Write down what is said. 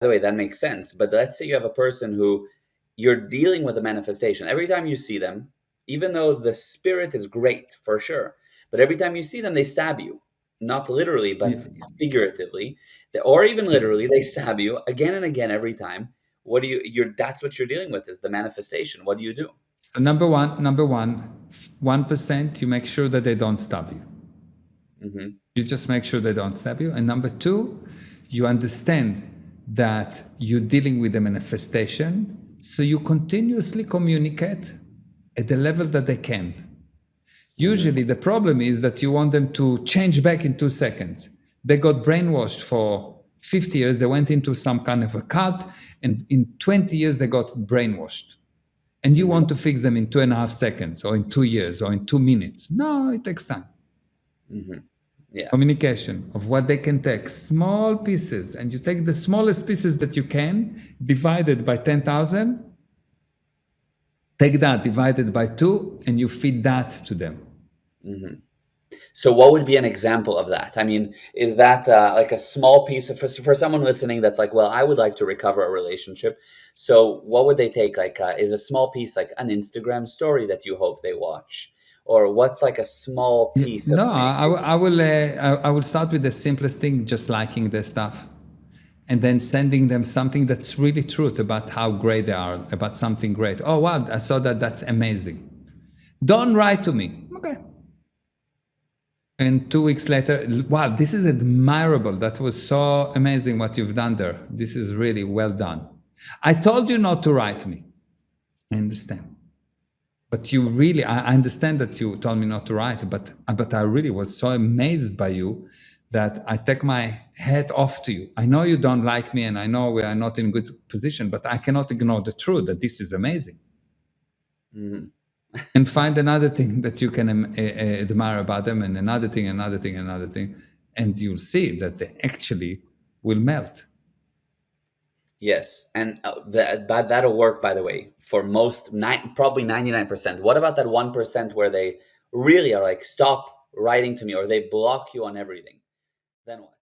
the way, that makes sense. But let's say you have a person who you're dealing with a manifestation. Every time you see them, even though the spirit is great for sure, but every time you see them, they stab you. Not literally, Yeah. but figuratively, or even So, literally, they stab you again and again every time. What do you're that's what you're dealing with, is the manifestation. What do you do? so number one, 1%, you make sure that they don't stab you. Hmm. You just make sure they don't stab you. And number two, you understand that you're dealing with a manifestation, so you continuously communicate at the level that they can. Hmm. Usually, the problem is that you want them to change back in 2 seconds. They got brainwashed for 50 years, they went into some kind of a cult, and in 20 years, they got brainwashed. And you Hmm. want to fix them in 2.5 seconds, or in 2 years, or in 2 minutes. No, it takes time. Hmm. Yeah. Communication of what they can take, small pieces, and you take the smallest pieces that you can, divided by 10,000, take that, divided by two, and you feed that to them. Hmm. So, what would be an example of that? I mean, is that like a small piece of for someone listening that's like, well, I would like to recover a relationship. So, what would they take? Like, is a small piece like an Instagram story that you hope they watch, or what's like a small piece of No, communication? I will start with the simplest thing, just liking their stuff, and then sending them something that's really truth about how great they are, about something great. Oh wow, I saw that. That's amazing. Don't write to me. Okay. And 2 weeks later, wow, this is admirable. That was so amazing what you've done there. This is really well done. I told you not to write me. I understand. But you really, I understand that you told me not to write, but I really was so amazed by you that I take my hat off to you. I know you don't like me, and I know we are not in good position, but I cannot ignore the truth that this is amazing. Hmm. And find another thing that you can admire about them, and another thing, another thing, another thing, and you'll see that they actually will melt. Yes, and that'll work, by the way, for most probably 99%. What about that 1% where they really are like, stop writing to me, or they block you on everything? Then what?